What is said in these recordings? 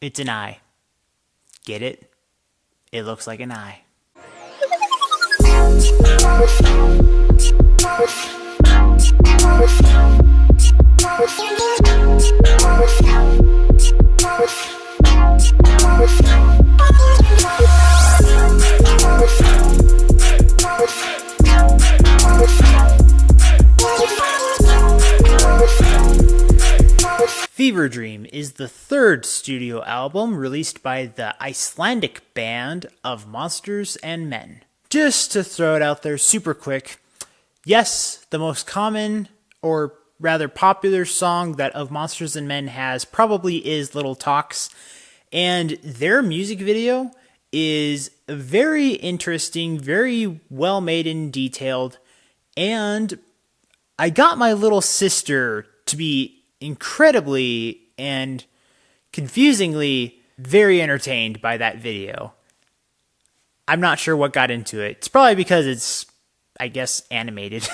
It's an eye. Get it? It looks like an eye. Fever Dream is the third studio album released by the Icelandic band of Monsters and Men. Just to throw it out there super quick, yes, the most common or rather popular song that Of Monsters and Men has probably is Little Talks, and their music video is very interesting, very well made and detailed, and I got my little sister to be incredibly and confusingly very entertained by that video. I'm not sure what got into it. It's probably because it's, I guess, animated.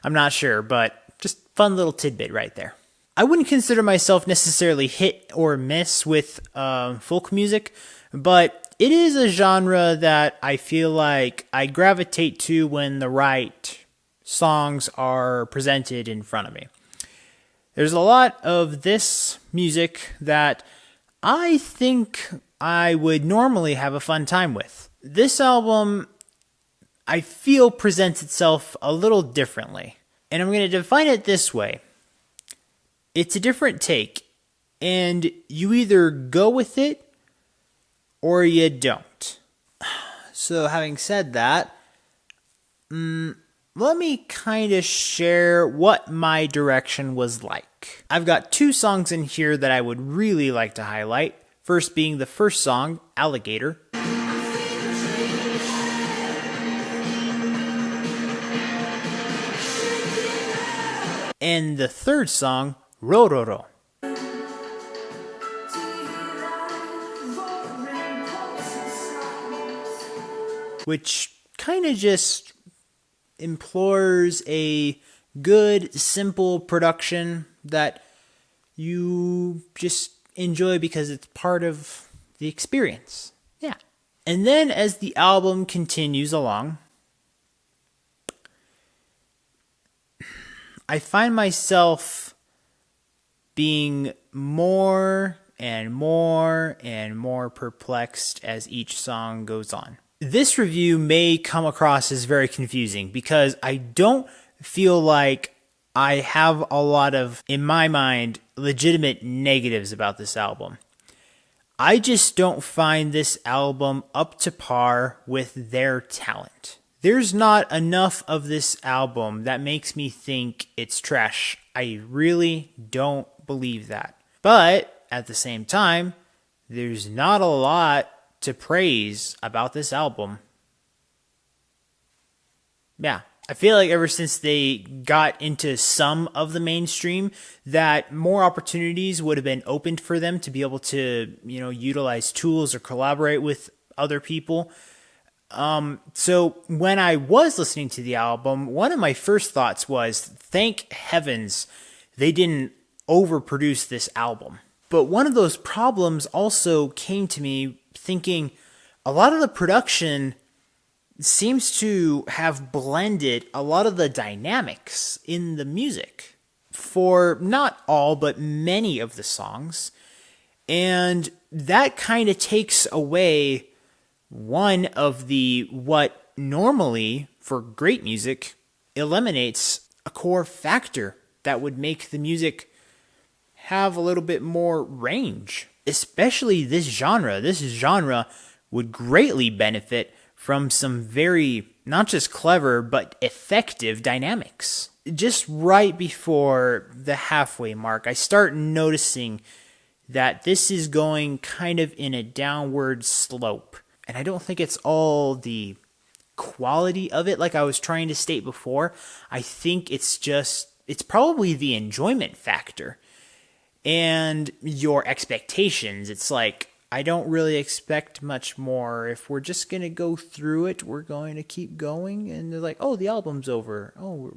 I'm not sure, but just fun little tidbit right there. I wouldn't consider myself necessarily hit or miss with folk music, but it is a genre that I feel like I gravitate to when the right songs are presented in front of me. There's a lot of this music that I think I would normally have a fun time with. This album, I feel, presents itself a little differently. And I'm going to define it this way. It's a different take, and you either go with it or you don't. So having said that, let me kind of share what my direction was like. I've got two songs in here that I would really like to highlight. First being the first song, Alligator. And the third song, Rororo. Which kind of just implores a good, simple production that you just enjoy because it's part of the experience. Yeah. And then as the album continues along, I find myself being more and more and more perplexed as each song goes on. This review may come across as very confusing because I don't feel like I have a lot of, in my mind, legitimate negatives about this album. I just don't find this album up to par with their talent. There's not enough of this album that makes me think it's trash. I really don't believe that. But at the same time, there's not a lot to praise about this album. Yeah, I feel like ever since they got into some of the mainstream, that more opportunities would have been opened for them to be able to, utilize tools or collaborate with other people. So when I was listening to the album, one of my first thoughts was, thank heavens they didn't overproduce this album. But one of those problems also came to me thinking a lot of the production seems to have blended a lot of the dynamics in the music for not all, but many of the songs. And that kind of takes away one of the, what normally for great music eliminates a core factor that would make the music have a little bit more range. Especially this genre. This genre would greatly benefit from some very, not just clever, but effective dynamics. Just right before the halfway mark, I start noticing that this is going kind of in a downward slope. And I don't think it's all the quality of it like I was trying to state before. I think it's probably the enjoyment factor. And your expectations. It's like, I don't really expect much more. If we're just going to go through it, we're going to keep going. And they're like, oh, the album's over. Oh,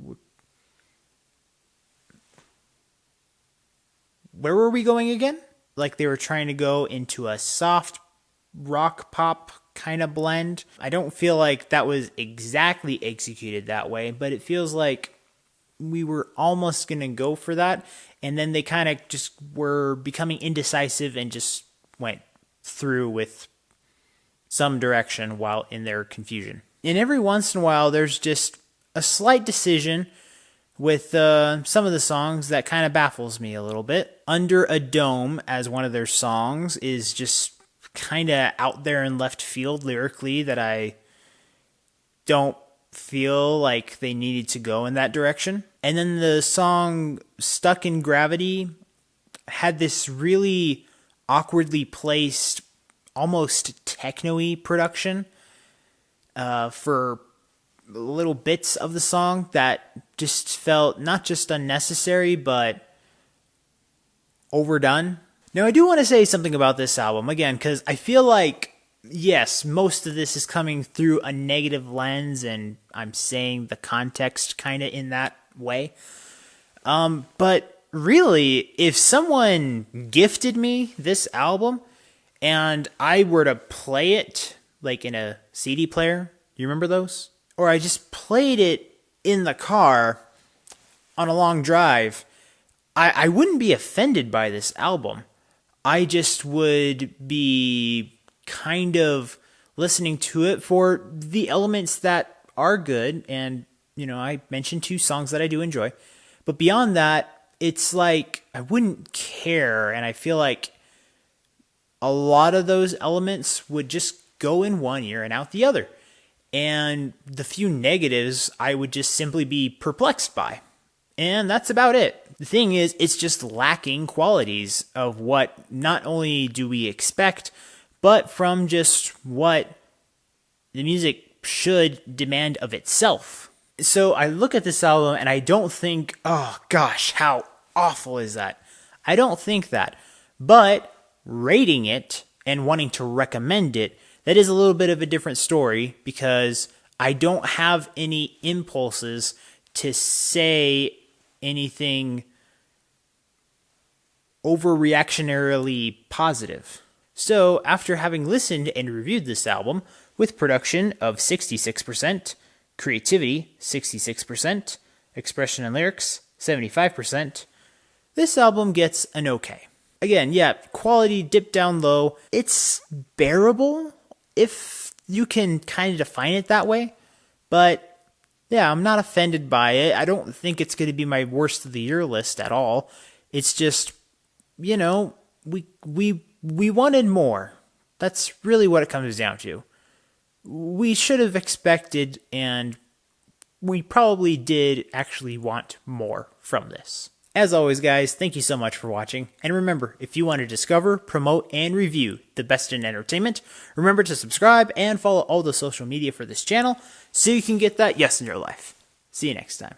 where were we going again? like they were trying to go into a soft rock pop kind of blend. I don't feel like that was exactly executed that way, but it feels like we were almost going to go for that. And then they kind of just were becoming indecisive and just went through with some direction while in their confusion. And every once in a while, there's just a slight decision with some of the songs that kind of baffles me a little bit. Under a Dome, as one of their songs, is just kind of out there in left field lyrically, that I don't feel like they needed to go in that direction. And then the song Stuck in Gravity had this really awkwardly placed, almost techno-y production for little bits of the song that just felt not just unnecessary, but overdone. Now, I do want to say something about this album, again, because I feel like, yes, most of this is coming through a negative lens, and I'm saying the context kind of in that way. But really, if someone gifted me this album and I were to play it like in a CD player, you remember those? Or I just played it in the car on a long drive, I wouldn't be offended by this album. I just would be kind of listening to it for the elements that are good. And, you know, I mentioned 2 songs that I do enjoy. But beyond that, it's like I wouldn't care. And I feel like a lot of those elements would just go in one ear and out the other. And the few negatives I would just simply be perplexed by. And that's about it. The thing is, it's just lacking qualities of what not only do we expect, but from just what the music should demand of itself. So I look at this album and I don't think, oh gosh, how awful is that? I don't think that. But rating it and wanting to recommend it, that is a little bit of a different story, because I don't have any impulses to say anything overreactionarily positive. So after having listened and reviewed this album with production of 66%, creativity 66%, expression and lyrics 75%, this album gets an okay. Again, yeah, quality dipped down low. It's bearable if you can kind of define it that way, but yeah, I'm not offended by it. I don't think it's going to be my worst of the year list at all. It's just, you know, we wanted more. That's really what it comes down to. We should have expected, and we probably did actually want more from this. As always, guys, thank you so much for watching. And remember, if you want to discover, promote, and review the best in entertainment, remember to subscribe and follow all the social media for this channel so you can get that yes in your life. See you next time.